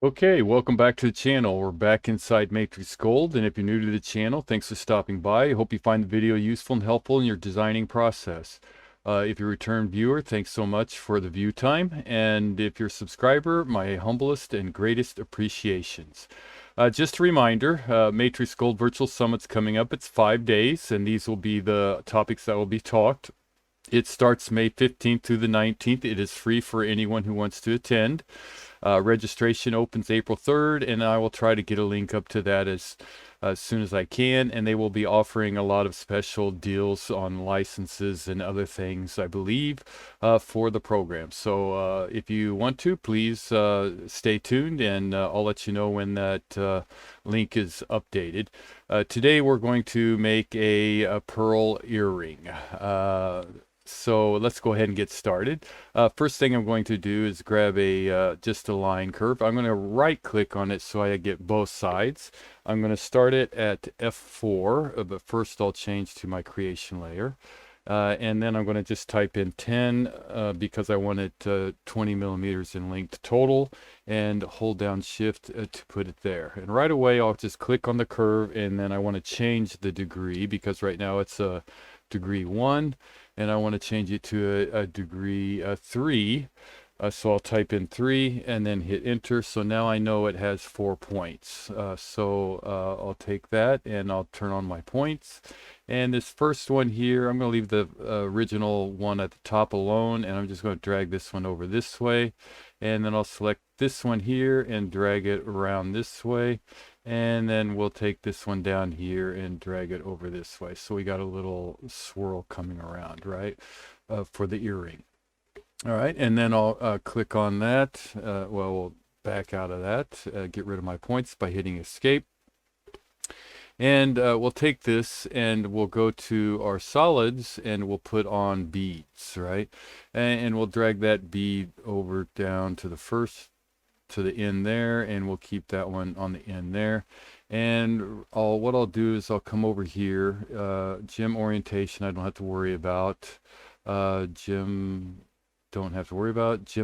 Okay, welcome back to the channel. We're back inside MatrixGold, and if you're new to the channel, thanks for stopping by. I hope you find the video useful and helpful in your designing process. If you're a return viewer, thanks so much for the view time, and if you're a subscriber, my humblest and greatest appreciations. Just a reminder, MatrixGold Virtual Summit's coming up. It's 5 days, and these will be the topics that will be talked. It starts May 15th through the 19th. It is free for anyone who wants to attend. Registration opens April 3rd, and I will try to get a link up to that as soon as I can. And they will be offering a lot of special deals on licenses and other things, I believe, for the program. So if you want to, please stay tuned, and I'll let you know when that link is updated. Today we're going to make a pearl earring. So let's go ahead and get started. First thing I'm going to do is grab just a line curve. I'm going to right click on it so I get both sides. I'm going to start it at F4, but first I'll change to my creation layer. And then I'm going to just type in 10 because I want it 20 millimeters in length total, and hold down shift to put it there. And right away I'll just click on the curve, and then I want to change the degree because right now it's a degree 1, and I want to change it to a degree 3. So I'll type in 3 and then hit enter. So now I know it has 4 points. I'll take that and I'll turn on my points. And this first one here, I'm going to leave the original one at the top alone, and I'm just going to drag this one over this way. And then I'll select this one here and drag it around this way. And then we'll take this one down here and drag it over this way. So we got a little swirl coming around, right, for the earring. All right, and then I'll click on that. We'll back out of that, get rid of my points by hitting escape. And we'll take this and we'll go to our solids and we'll put on beads, right? And we'll drag that bead over down to the end there, and we'll keep that one on the end there. And what I'll do is I'll come over here, gem orientation I don't have to worry about. Gem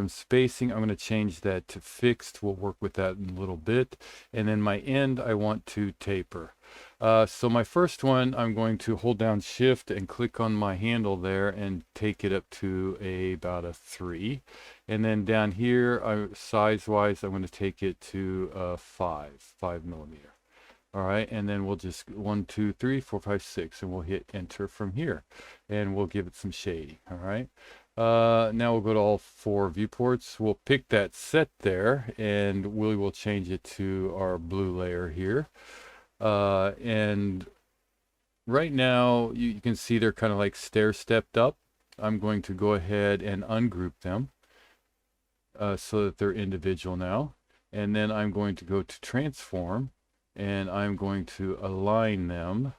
spacing, I'm going to change that to fixed. We'll work with that in a little bit. And then my end I want to taper. So my first one, I'm going to hold down shift and click on my handle there and take it up to about a 3. And then down here, size wise, I'm going to take it to 5 millimeter. All right, and then we'll just 1, 2, 3, 4, 5, 6, and we'll hit enter from here, and we'll give it some shading. All right. Now we'll go to all 4 viewports. We'll pick that set there, and we will change it to our blue layer here. And right now you can see they're kind of like stair-stepped up. I'm going to go ahead and ungroup them so that they're individual now. And then I'm going to go to transform, and I'm going to align them.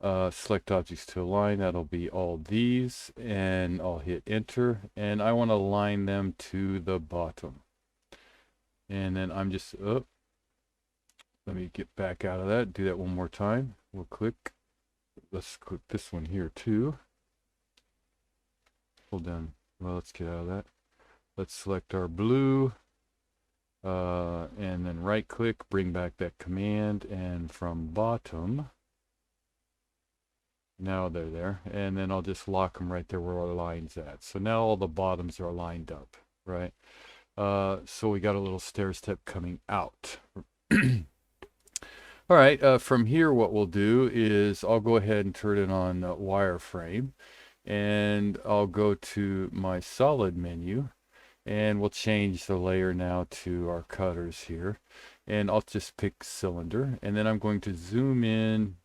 Select objects to align, that'll be all these, and I'll hit enter, and I want to align them to the bottom. And then I'm just let me get back out of that, do that one more time. We'll click, let's click this one here too. Hold down, well, let's get out of that. Let's select our blue, and then right click, bring back that command, and from bottom, now they're there, and then I'll just lock them right there where our line's at. So now all the bottoms are lined up, right? So we got a little stair step coming out. All right, from here what we'll do is I'll go ahead and turn it on wireframe, and I'll go to my solid menu, and we'll change the layer now to our cutters here, and I'll just pick cylinder, and then I'm going to zoom in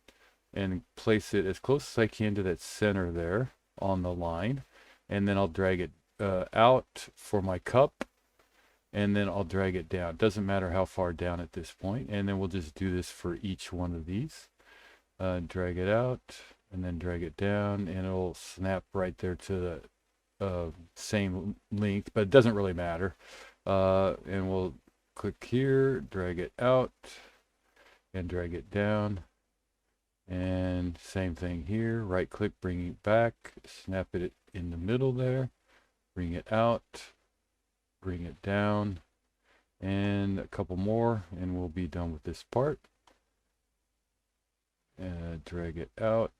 and place it as close as I can to that center there on the line, and then I'll drag it out for my cup, and then I'll drag it down. Doesn't matter how far down at this point, and then we'll just do this for each one of these. Drag it out and then drag it down, and it'll snap right there to the same length, but it doesn't really matter. And we'll click here, drag it out and drag it down. And same thing here, right click, bring it back, snap it in the middle there, bring it out, bring it down, And a couple more, and we'll be done with this part. Drag it out,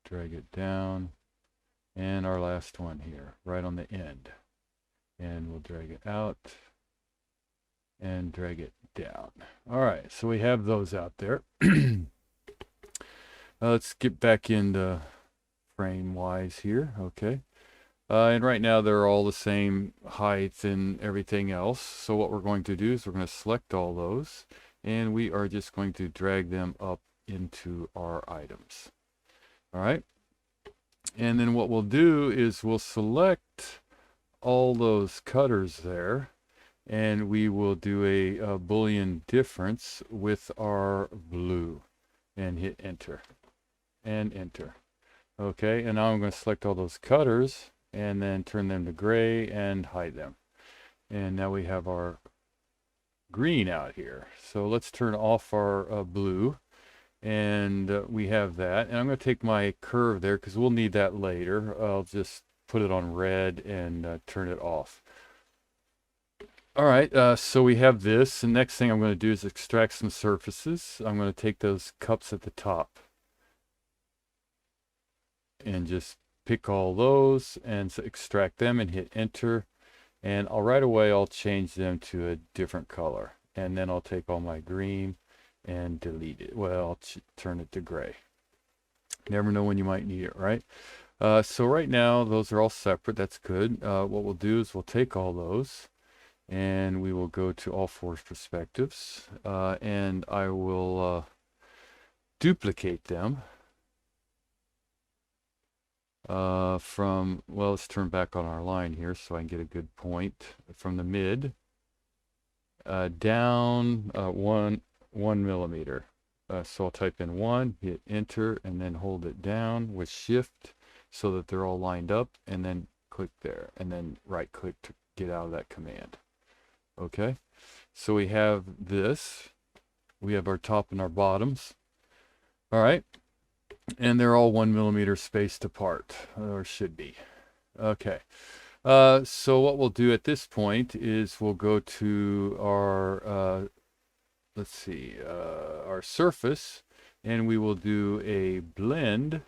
drag it down, and our last one here, right on the end. And we'll drag it out and drag it down. All right, so we have those out there. Let's get back into frame wise here. Okay. And right now they're all the same height and everything else. So what we're going to do is we're going to select all those, and we are just going to drag them up into our items. All right. And then what we'll do is we'll select all those cutters there, and we will do a Boolean difference with our blue and hit enter and enter. Okay, and now I'm going to select all those cutters and then turn them to gray and hide them. And now we have our green out here. So let's turn off our blue, and we have that. And I'm going to take my curve there because we'll need that later. I'll just put it on red and turn it off. All right, so we have this. The next thing I'm going to do is extract some surfaces. I'm going to take those cups at the top and just pick all those and extract them and hit enter. And right away I'll change them to a different color. And then I'll take all my green and delete it. Well, I'll turn it to gray. Never know when you might need it, right? So right now those are all separate. That's good. What we'll do is we'll take all those, and we will go to all four perspectives, and I will duplicate them from, well, let's turn back on our line here so I can get a good point from the mid down 1 millimeter. So I'll type in 1, hit enter, and then hold it down with shift so that they're all lined up, and then click there, and then right click to get out of that command. Okay, so we have this. We have our top and our bottoms. All right, and they're all 1 millimeter spaced apart, or should be. Okay, so what we'll do at this point is we'll go to our, let's see, our surface, and we will do a blend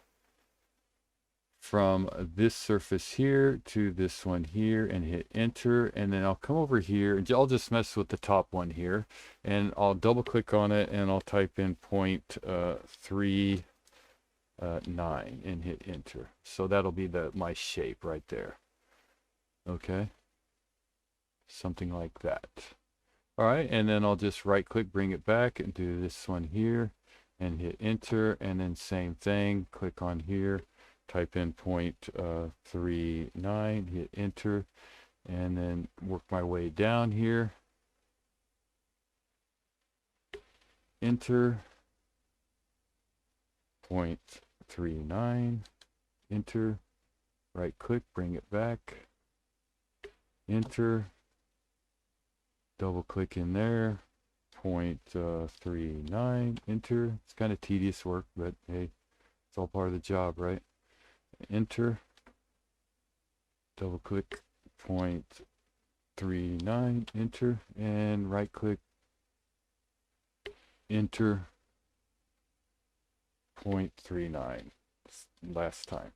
from this surface here to this one here and hit enter. And then I'll come over here and I'll just mess with the top one here, and I'll double click on it and I'll type in 0.39 and hit enter. So that'll be my shape right there. Okay, something like that. All right, and then I'll just right click, bring it back, and do this one here and hit enter. And then same thing, click on here, type in 0.39, hit enter, and then work my way down here. Enter, 0.39, enter, right click, bring it back, enter, double click in there, 0.39, enter. It's kind of tedious work, but hey, it's all part of the job, right? Enter, double click, 0.39, enter, and right click, enter, 0.39 last time.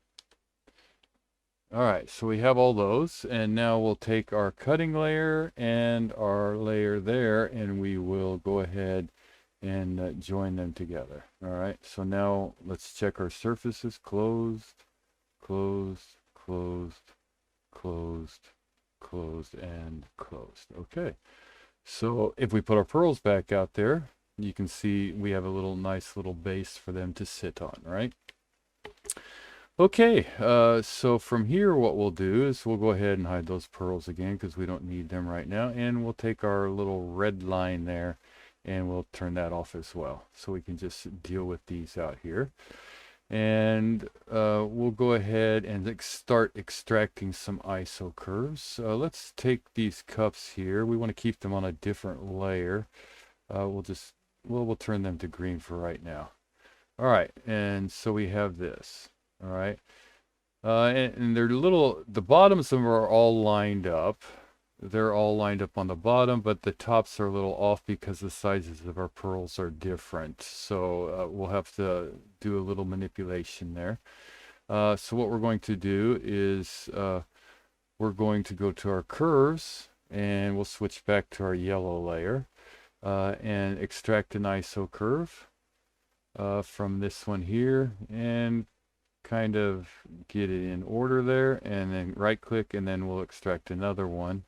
All right, so we have all those, and now we'll take our cutting layer and our layer there, and we will go ahead and join them together. All right, so now let's check our surfaces. Closed, closed, closed, closed, closed, and closed. Okay, so if we put our pearls back out there, you can see we have a nice little base for them to sit on, right? Okay, so from here what we'll do is we'll go ahead and hide those pearls again because we don't need them right now, and we'll take our little red line there and we'll turn that off as well, so we can just deal with these out here. And we'll go ahead and start extracting some ISO curves. Let's take these cups here. We want to keep them on a different layer. We'll turn them to green for right now. All right, and so we have this. All right, and they're the bottoms of them are all lined up. they're all lined up on the bottom, but the tops are a little off because the sizes of our pearls are different. So we'll have to do a little manipulation there. So what we're going to do is we're going to go to our curves, and we'll switch back to our yellow layer and extract an ISO curve from this one here, and kind of get it in order there, and then right click, and then we'll extract another one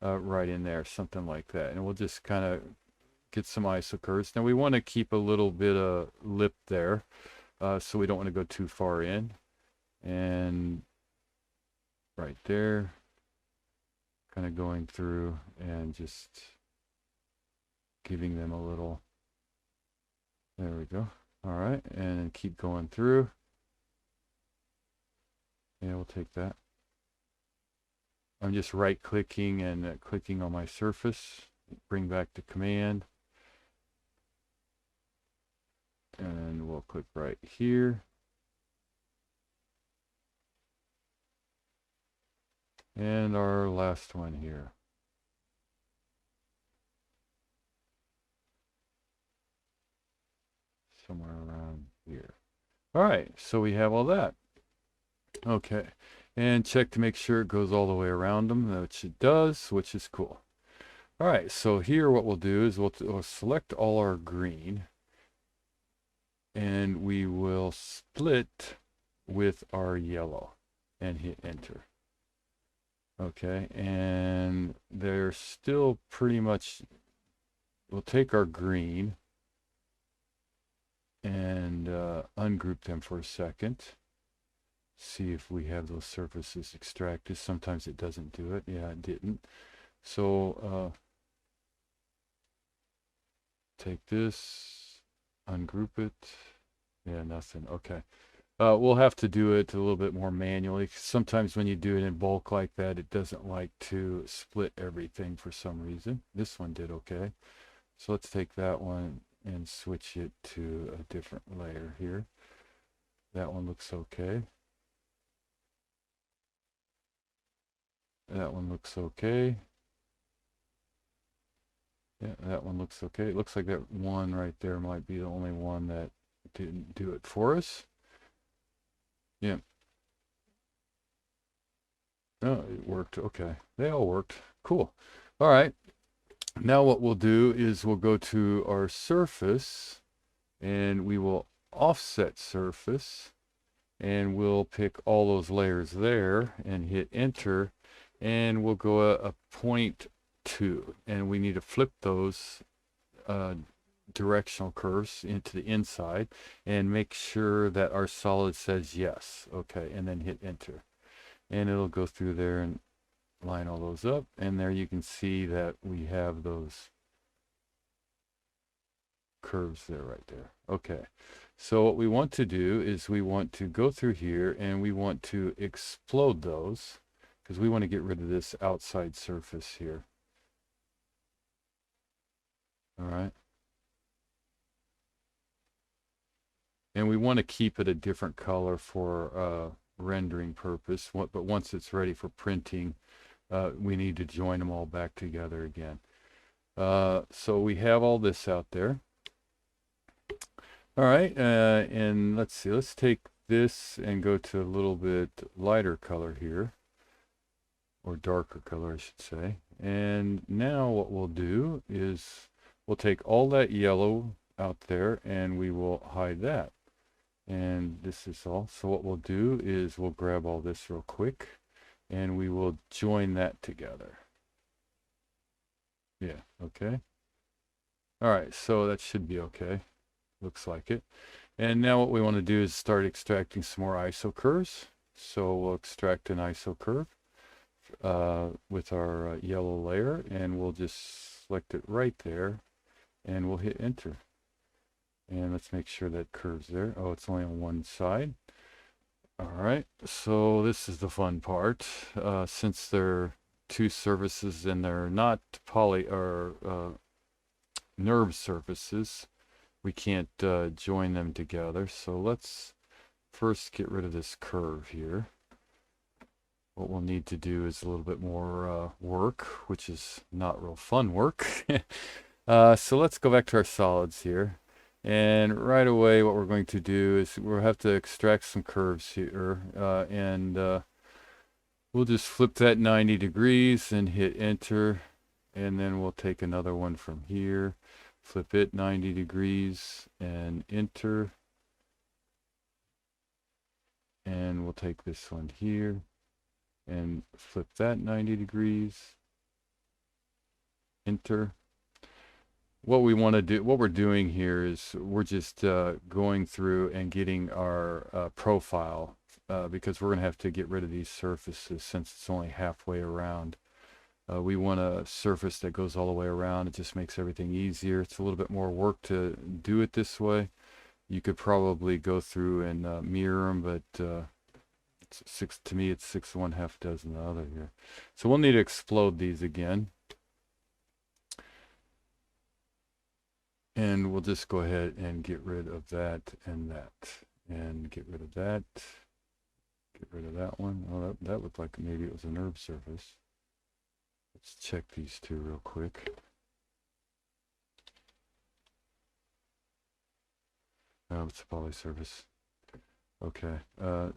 right in there, something like that. And we'll just kind of get some ISO curves. Now we want to keep a little bit of lip there, so we don't want to go too far in. And right there, kind of going through and just giving them a little, there we go. All right, and keep going through. Yeah, we'll take that. I'm just right clicking and clicking on my surface, bring back the command, and we'll click right here. And our last one here. Somewhere around here. All right, so we have all that. Okay, and check to make sure it goes all the way around them, which it does, which is cool. All right, so here what we'll do is we'll select all our green, and we will split with our yellow and hit enter. Okay, and they're still pretty much, we'll take our green and ungroup them for a second. See if we have those surfaces extracted. Sometimes it doesn't do it. Yeah, it didn't. So take this, ungroup it. Yeah, nothing. Okay. We'll have to do it a little bit more manually. Sometimes when you do it in bulk like that, it doesn't like to split everything for some reason. This one did okay. So let's take that one and switch it to a different layer here. That one looks okay. That one looks okay. Yeah, that one looks okay. It looks like that one right there might be the only one that didn't do it for us. Yeah. Oh, it worked. Okay. They all worked. Cool. All right. Now what we'll do is we'll go to our surface, and we will offset surface, and we'll pick all those layers there and hit enter, and we'll go a 0.2, and we need to flip those directional curves into the inside and make sure that our solid says yes. Okay, and then hit enter, and it'll go through there and line all those up, and there you can see that we have those curves there, right there. Okay, so what we want to do is we want to go through here, and we want to explode those, because we want to get rid of this outside surface here. All right, and we want to keep it a different color for rendering purpose, but once it's ready for printing, we need to join them all back together again. So we have all this out there. All right, and let's see, let's take this and go to a little bit lighter color here, or darker color I should say. And now what we'll do is we'll take all that yellow out there, and we will hide that. And this is all. So what we'll do is we'll grab all this real quick, and we will join that together. Yeah, okay. All right, so that should be okay. Looks like it. And now what we want to do is start extracting some more ISO curves. So we'll extract an ISO curve with our yellow layer, and we'll just select it right there, and we'll hit enter. And let's make sure that curve's there. Oh, it's only on one side. All right, so this is the fun part. Since they're two surfaces and they're not poly or nerve surfaces, we can't join them together. So let's first get rid of this curve here. what we'll need to do is a little bit more work, which is not real fun work. So let's go back to our solids here. And right away, what we're going to do is we'll have to extract some curves here. We'll just flip that 90 degrees and hit enter. And then we'll take another one from here, flip it 90 degrees and enter. And we'll take this one here and flip that 90 degrees, enter. What we want to do, what we're doing here is we're just going through and getting our profile because we're going to have to get rid of these surfaces since it's only halfway around. We want a surface that goes all the way around. It just makes everything easier. It's a little bit more work to do it this way. You could probably go through and mirror them, but to me it's 6 1/2 dozen the other here. So we'll need to explode these again. And we'll just go ahead and get rid of that and that. And get rid of that. Get rid of that one. Oh, that looked like maybe it was a nerve surface. Let's check these two real quick. Oh, it's a poly surface. Okay,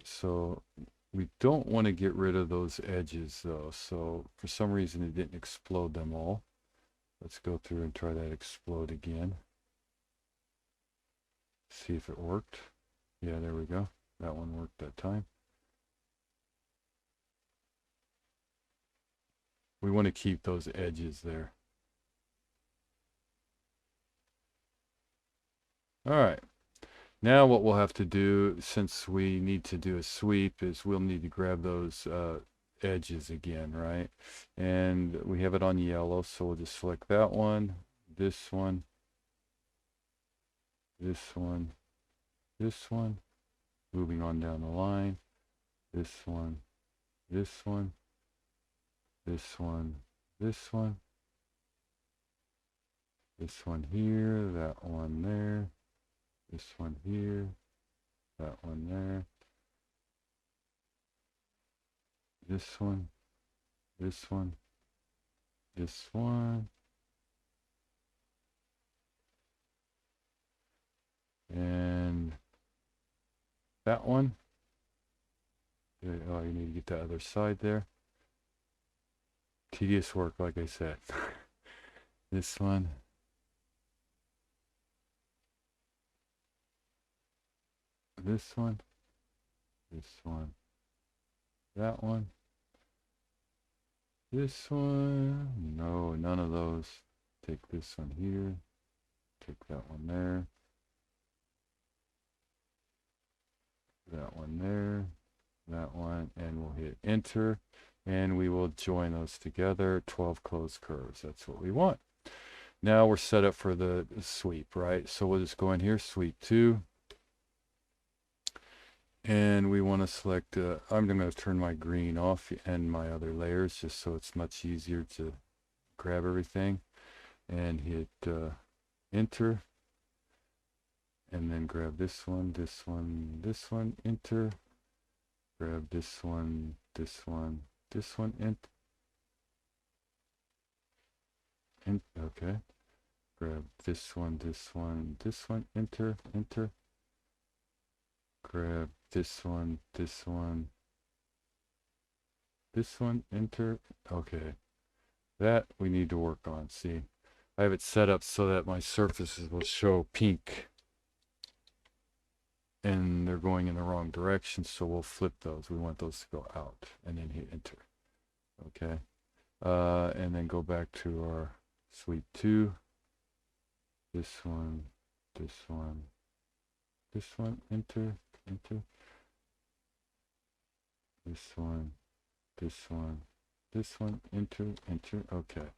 so we don't want to get rid of those edges though. So for some reason it didn't explode them all. Let's go through and try that explode again. See if it worked. Yeah, there we go. That one worked that time. We want to keep those edges there. All right. Now what we'll have to do, since we need to do a sweep, is we'll need to grab those edges again, right? And we have it on yellow, so we'll just select that one, this one, this one, this one, moving on down the line, this one, this one, this one, this one, this one here, that one there, this one here, that one there, this one, this one, this one, and that one. Oh, you need to get the other side there. Tedious work, like I said. This one. This one. This one. That one. This one. No, none of those. Take this one here. Take that one there. That one there. That one. And we'll hit enter. And we will join those together. 12 closed curves. That's what we want. Now we're set up for the sweep, right? So we'll just go in here, sweep 2. And we want to select, I'm going to turn my green off and my other layers just so it's much easier to grab everything. And hit enter. And then grab this one, this one, this one, enter. Grab this one, this one, this one, okay. Grab this one, this one, this one, enter, enter. Grab this one, this one, this one, enter. Okay. That we need to work on. See, I have it set up so that my surfaces will show pink. And they're going in the wrong direction, so we'll flip those. We want those to go out and then hit enter. Okay. And then go back to our sweep 2. This one, this one, this one, enter, enter. This one, this one, this one, enter, enter. Okay.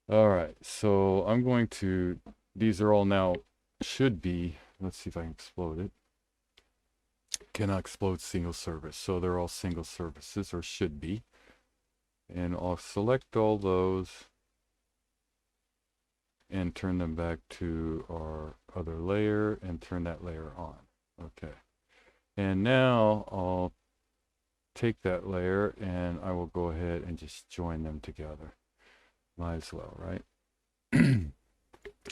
All right. So I'm going to, these are all now, should be, let's see if I can explode it. Cannot explode single surface. So they're all single surfaces, or should be. And I'll select all those and turn them back to our other layer and turn that layer on. Okay. And now I'll take that layer and I will go ahead and just join them together. Might as well, right?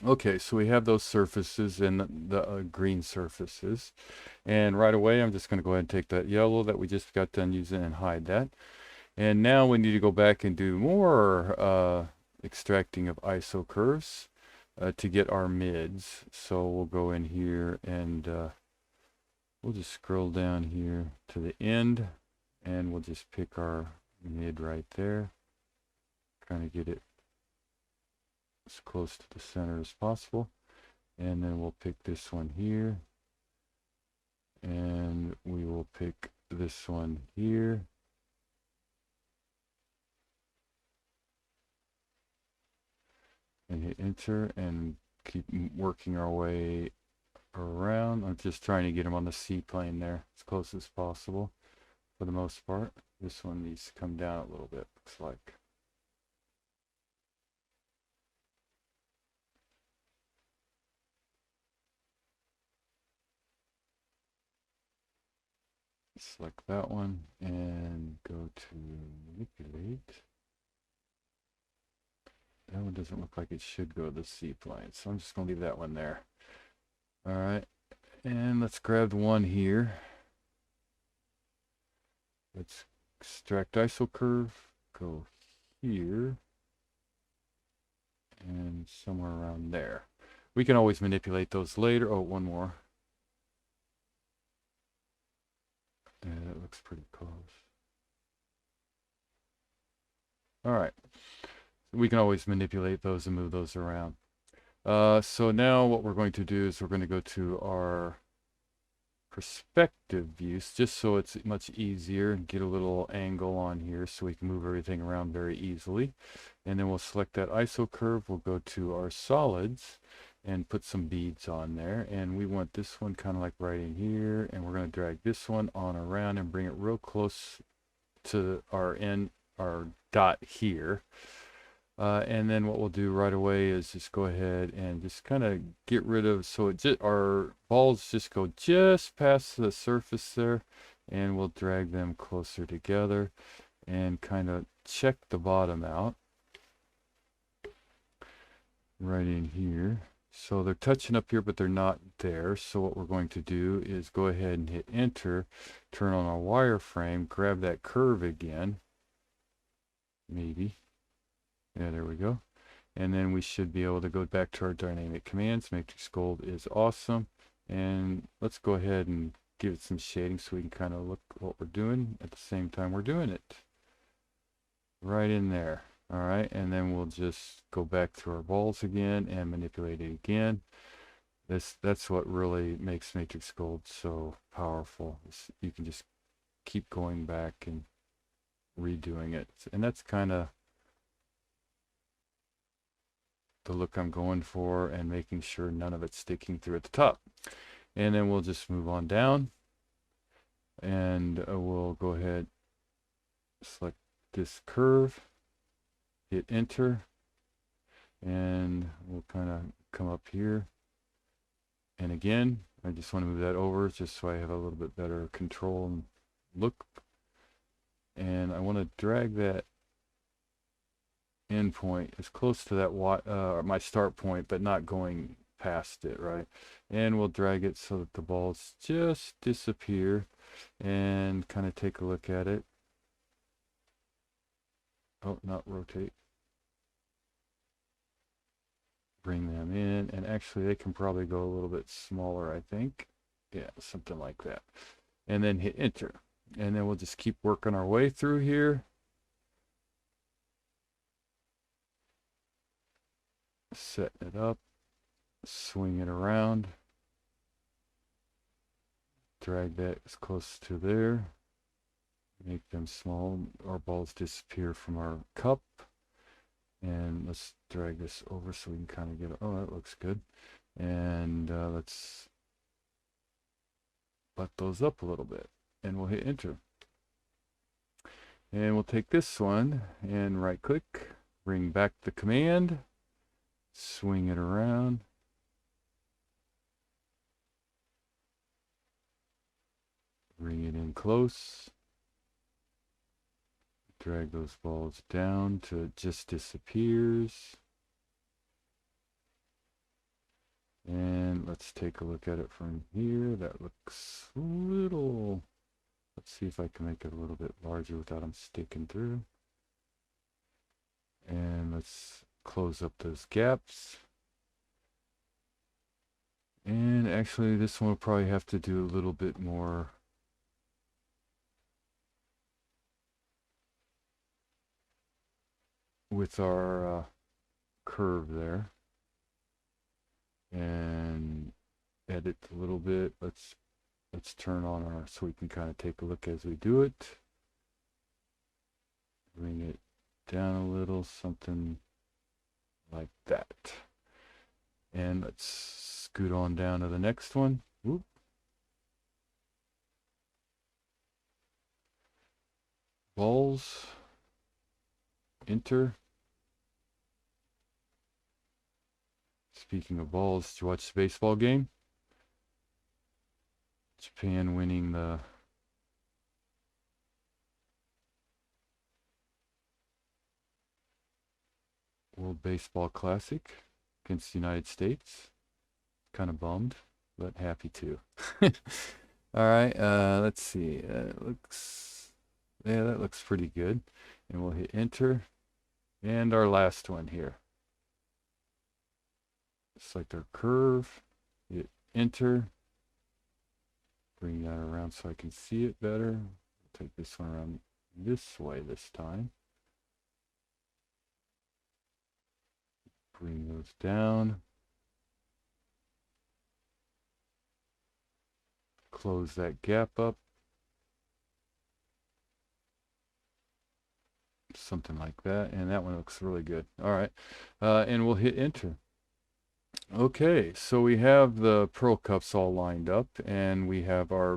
Okay, so we have those surfaces and the green surfaces. And right away, I'm just going to go ahead and take that yellow that we just got done using and hide that. And now we need to go back and do more extracting of ISO curves to get our mids. So we'll go in here and we'll just scroll down here to the end and we'll just pick our mid right there. Kind of get it as close to the center as possible. And then we'll pick this one here. And we will pick this one here. And hit enter and keep working our way around. I'm just trying to get them on the C plane there as close as possible for the most part. This one needs to come down a little bit, looks like. Select that one and go to manipulate. That one doesn't look like it should go to the C plane, so I'm just going to leave that one there. All right, and let's grab the one here. Let's extract ISO curve, go here, and somewhere around there. We can always manipulate those later. Oh, one more. Yeah, that looks pretty close. All right. We can always manipulate those and move those around. So now what we're going to do is we're going to go to our perspective views just so it's much easier and get a little angle on here so we can move everything around very easily. And then we'll select that ISO curve. We'll go to our solids and put some beads on there. And we want this one kind of like right in here. And we're going to drag this one on around and bring it real close to our end, our dot here. And then what we'll do right away is just go ahead and just kind of get rid of, so it just, our balls just go just past the surface there, and we'll drag them closer together and kind of check the bottom out right in here. So they're touching up here, but they're not there. So what we're going to do is go ahead and hit enter, turn on our wireframe, grab that curve again, maybe. Yeah, there we go. And then we should be able to go back to our dynamic commands. MatrixGold is awesome. And let's go ahead and give it some shading so we can kind of look what we're doing at the same time we're doing it. Right in there. All right, and then we'll just go back to our balls again and manipulate it again. That's what really makes MatrixGold so powerful. You can just keep going back and redoing it. And that's kind of the look I'm going for, and making sure none of it's sticking through at the top. And then we'll just move on down, and we'll go ahead, select this curve, hit enter, and we'll kind of come up here. And again, I just want to move that over just so I have a little bit better control and look. And I want to drag that end point as close to that my start point, but not going past it, right? And we'll drag it so that the balls just disappear, and kind of take a look at it. Oh, not rotate. Bring them in, and actually they can probably go a little bit smaller, I think. Yeah, something like that. And then hit enter. And then we'll just keep working our way through here. Setting it up, swing it around, drag that as close to there, make them small. Our balls disappear from our cup, and let's drag this over so we can kind of get, oh, that looks good. And let's butt those up a little bit, and we'll hit enter. And we'll take this one and right click, bring back the command, swing it around, bring it in close, drag those balls down till it just disappears. And let's take a look at it from here. That looks a little, let's see if I can make it a little bit larger without them sticking through. And let's close up those gaps. And actually this one will probably have to do a little bit more with our curve there. And edit a little bit. Let's turn on our, so we can kind of take a look as we do it. Bring it down a little, something like that. And let's scoot on down to the next one. Whoop. Balls. Enter. Speaking of balls, did you watch the baseball game? Japan winning the World Baseball Classic against the United States. Kind of bummed, but happy too. All right, let's see. That looks pretty good. And we'll hit enter. And our last one here. Select our curve, hit enter. Bring that around so I can see it better. Take this one around this way this time. Bring those down. Close that gap up. Something like that. And that one looks really good. All right. And we'll hit enter. Okay, so we have the pearl cups all lined up, and we have our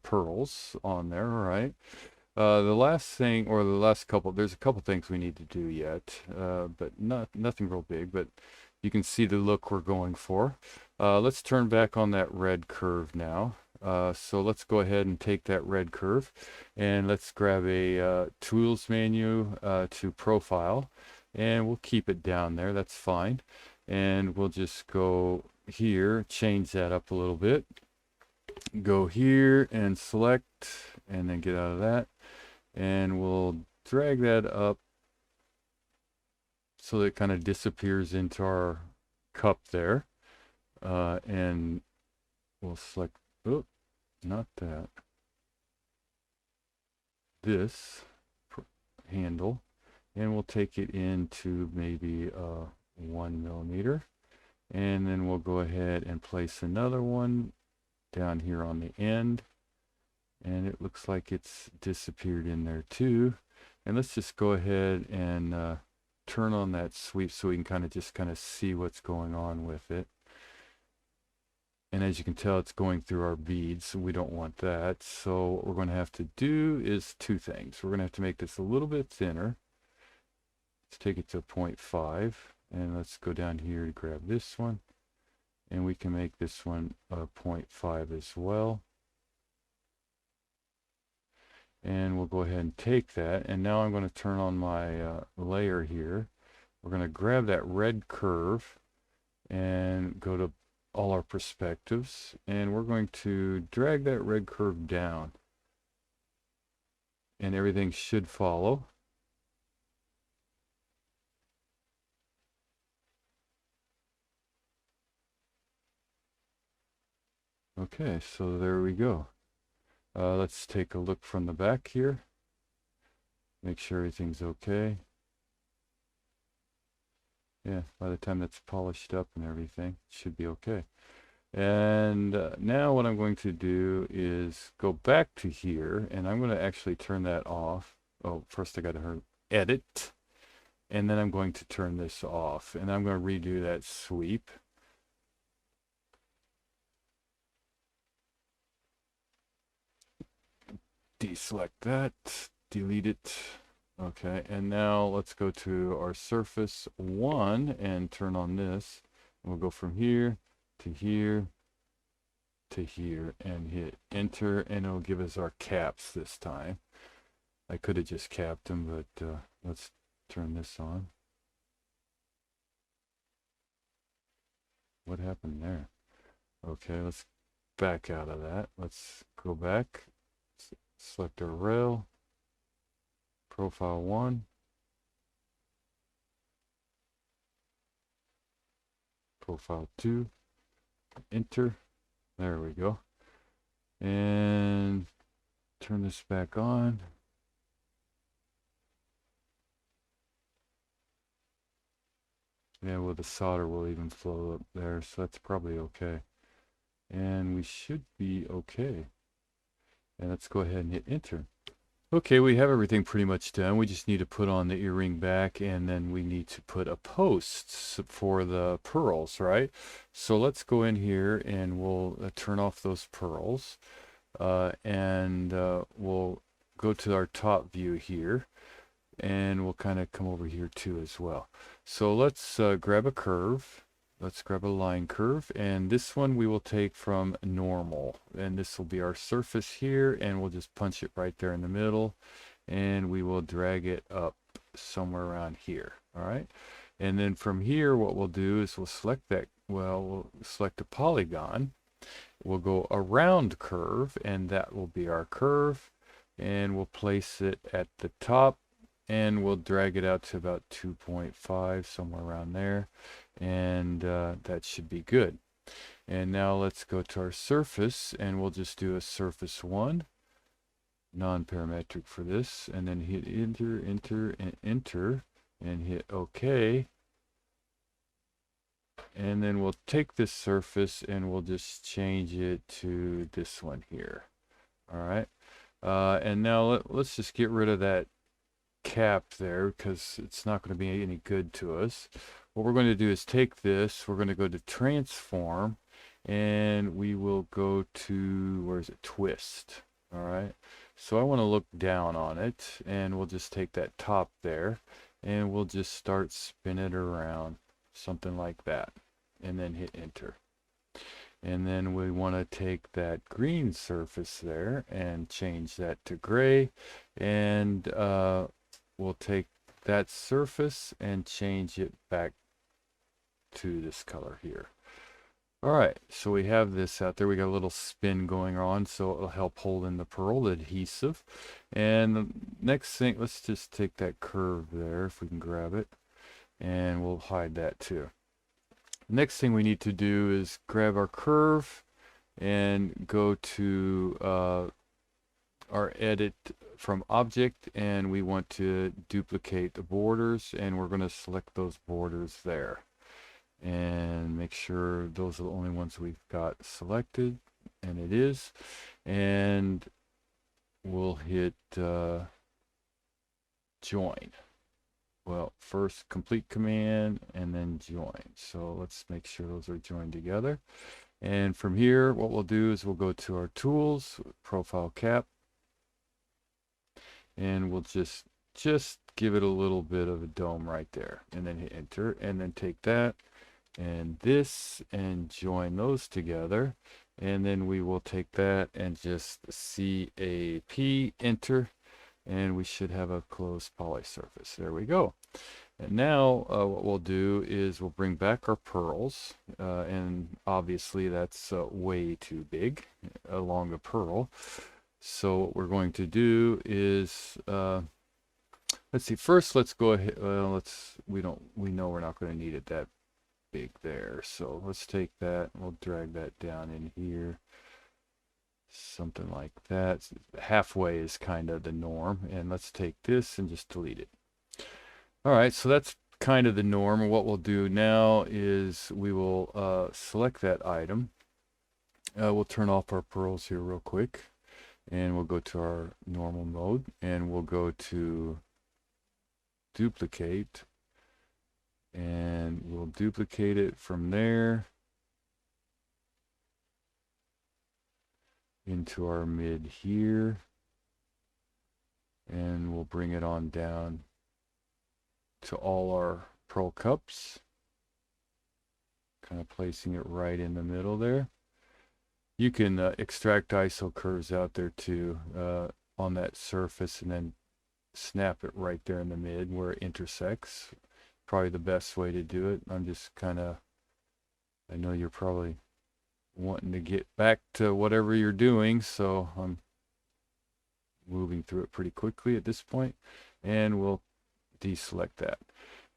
pearls on there, all right? The last thing, or the last couple, there's a couple things we need to do yet, but nothing real big, but you can see the look we're going for. Let's turn back on that red curve now. So let's go ahead and take that red curve, and let's grab a tools menu to profile, and we'll keep it down there, that's fine. And we'll just go here, change that up a little bit. Go here and select, and then get out of that. And we'll drag that up so that it kind of disappears into our cup there. And we'll select, oh, not that. This handle. And we'll take it into maybe 1 millimeter, and then we'll go ahead and place another one down here on the end, and it looks like it's disappeared in there too. And let's just go ahead and turn on that sweep so we can just see what's going on with it. And as you can tell, it's going through our beads, so we don't want that. So what we're going to have to do is two things. We're going to have to make this a little bit thinner. Let's take it to 0.5. And let's go down here to grab this one, and we can make this one 0.5 as well. And we'll go ahead and take that, and now I'm going to turn on my layer here. We're going to grab that red curve and go to all our perspectives, and we're going to drag that red curve down, and everything should follow. Okay, so there we go. Let's take a look from the back here. Make sure everything's okay. Yeah, by the time that's polished up and everything, it should be okay. And now what I'm going to do is go back to here, and I'm going to actually turn that off. Oh, first I got to edit, and then I'm going to turn this off, and I'm going to redo that sweep. Deselect that, delete it. Okay, and now let's go to our surface 1 and turn on this. We'll go from here to here to here and hit enter, and it'll give us our caps this time. I could have just capped them, but let's turn this on. What happened there? Okay, let's back out of that. Let's go back, select our rail, profile 1, profile 2, enter. There we go. And turn this back on. Yeah, well, the solder will even flow up there, so that's probably okay. And we should be okay. And let's go ahead and hit enter. Okay, we have everything pretty much done. We just need to put on the earring back, and then we need to put a post for the pearls, right? So let's go in here and we'll turn off those pearls. And we'll go to our top view here, and we'll kind of come over here too as well. So let's grab a curve. Let's grab a line curve, and this one we will take from normal, and this will be our surface here, and we'll just punch it right there in the middle, and we will drag it up somewhere around here. All right, and then from here what we'll do is we'll select that, well, we'll select a polygon. We'll go around curve, and that will be our curve, and we'll place it at the top, and we'll drag it out to about 2.5, somewhere around there, and that should be good. And now let's go to our surface, and we'll just do a surface 1, non-parametric for this, and then hit enter, enter, and enter, and hit OK. And then we'll take this surface and we'll just change it to this one here. All right. And now let's just get rid of that cap there, because it's not going to be any good to us. What we're going to do is take this, we're going to go to transform, and we will go to, where is it, twist. All right, so I want to look down on it, and we'll just take that top there, and we'll just start spinning it around, something like that, and then hit enter. And then we want to take that green surface there and change that to gray, and we'll take that surface and change it back to this color here. All right, so we have this out there. We got a little spin going on, so it'll help hold in the pearl, the adhesive. And the next thing, let's just take that curve there, if we can grab it, and we'll hide that too. Next thing we need to do is grab our curve and go to our edit from object, and we want to duplicate the borders, and we're going to select those borders there and make sure those are the only ones we've got selected, and it is. And we'll hit join. Well, first complete command and then join. So let's make sure those are joined together. And from here, what we'll do is we'll go to our tools, profile cap, and we'll just give it a little bit of a dome right there, and then hit enter, and then take that and this and join those together, and then we will take that and just CAP, enter, and we should have a closed poly surface. There we go. And now what we'll do is we'll bring back our pearls, and obviously that's way too big along a pearl. So what we're going to do is let's see, first let's go ahead, well, we know we're not going to need it that big there, so let's take that and we'll drag that down in here, something like that. Halfway is kind of the norm, and let's take this and just delete it. All right, so that's kind of the norm. And what we'll do now is we will select that item. We'll turn off our pearls here real quick, and we'll go to our normal mode, and we'll go to duplicate, and we'll duplicate it from there into our mid here, and we'll bring it on down to all our pearl cups, kind of placing it right in the middle there. You can extract ISO curves out there too on that surface, and then snap it right there in the mid where it intersects. Probably the best way to do it. I'm just kind of, I know you're probably wanting to get back to whatever you're doing, so I'm moving through it pretty quickly at this point, and we'll deselect that.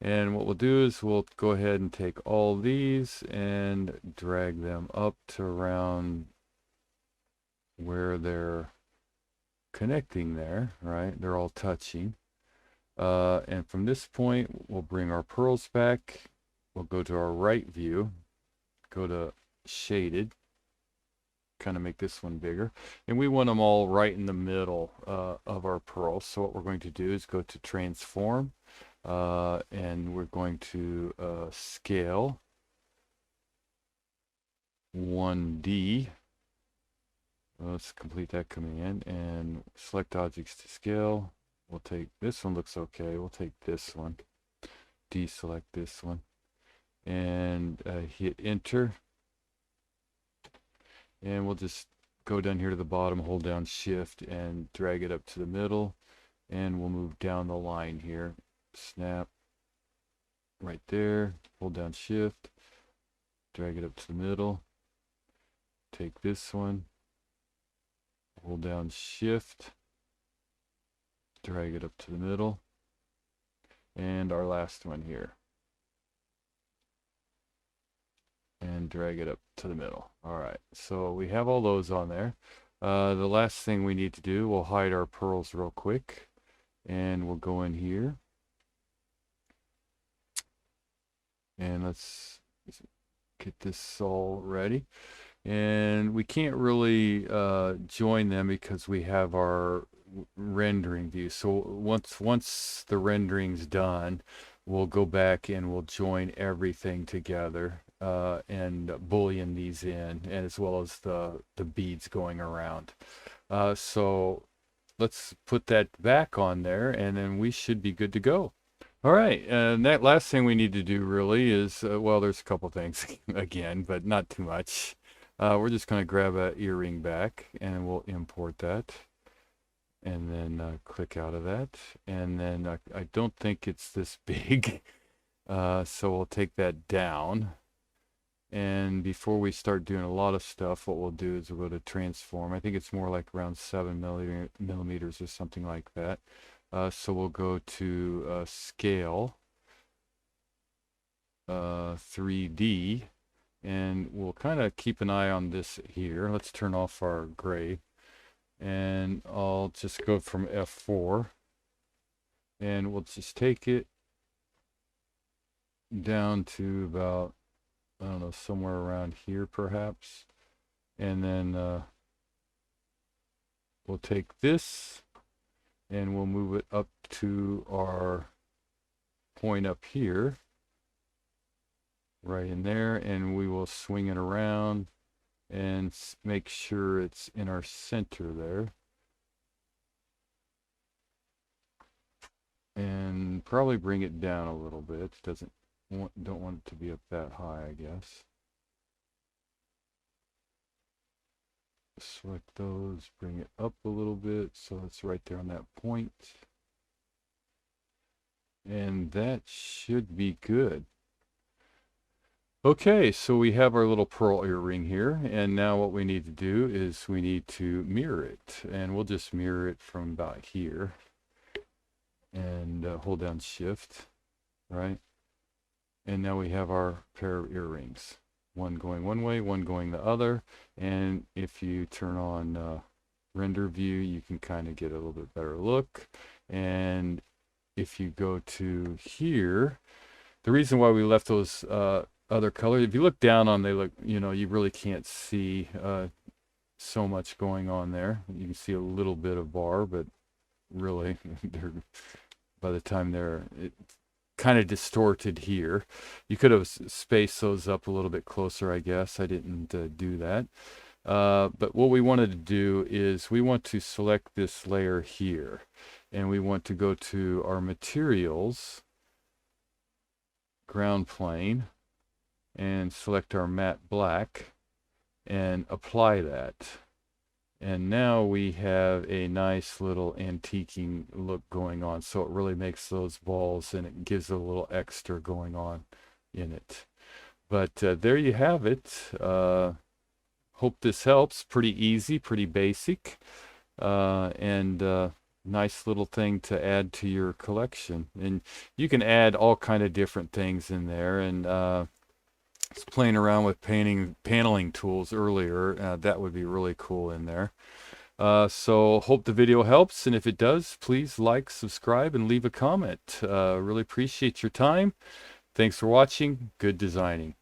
And what we'll do is we'll go ahead and take all these and drag them up to around where they're connecting there, right? They're all touching. And from this point, we'll bring our pearls back. We'll go to our right view, go to shaded, kind of make this one bigger. And we want them all right in the middle of our pearls. So what we're going to do is go to transform, and we're going to scale 1D. Let's complete that command and select objects to scale. We'll take this one, looks okay. We'll take this one, deselect this one, and hit enter. And we'll just go down here to the bottom, hold down shift and drag it up to the middle. And we'll move down the line here. Snap right there, hold down shift, drag it up to the middle. Take this one, hold down shift, drag it up to the middle, and our last one here, and drag it up to the middle. All right, so we have all those on there. The last thing we need to do, we'll hide our pearls real quick, and we'll go in here, and let's get this all ready. And we can't really join them because we have our rendering view. So once the rendering's done, we'll go back and we'll join everything together and boolean these in, and as well as the beads going around. So let's put that back on there, and then we should be good to go. All right, and that last thing we need to do really is, well, there's a couple things again, but not too much. We're just going to grab an earring back, and we'll import that, and then click out of that. And then I don't think it's this big, so we'll take that down. And before we start doing a lot of stuff, what we'll do is we'll go to transform. I think it's more like around 7 millimeters or something like that. So we'll go to scale 3D. And we'll kind of keep an eye on this here. Let's turn off our gray. And I'll just go from F4. And we'll just take it down to about, I don't know, somewhere around here perhaps. And then we'll take this and we'll move it up to our point up here. Right in there, and we will swing it around and make sure it's in our center there, and probably bring it down a little bit. Don't want it to be up that high, I guess. Select those, bring it up a little bit so it's right there on that point, and that should be good. Okay, so we have our little pearl earring here, and now what we need to do is we need to mirror it, and we'll just mirror it from about here, and hold down shift, right? And now we have our pair of earrings, one going one way, one going the other. And if you turn on render view, you can kind of get a little bit better look. And if you go to here, the reason why we left those other colors, if you look down on, they look, you know, you really can't see so much going on there. You can see a little bit of bar, but really they're, by the time they're kind of distorted here. You could have spaced those up a little bit closer, I guess. I didn't do that. But what we wanted to do is we want to select this layer here, and we want to go to our materials, ground plane, and select our matte black and apply that. And now we have a nice little antiquing look going on. So it really makes those balls, and it gives a little extra going on in it. But there you have it. Hope this helps. Pretty easy, pretty basic, and nice little thing to add to your collection. And you can add all kind of different things in there. And I was playing around with paneling tools earlier. That would be really cool in there. So hope the video helps, and if it does, please like, subscribe, and leave a comment. Really appreciate your time. Thanks for watching. Good designing.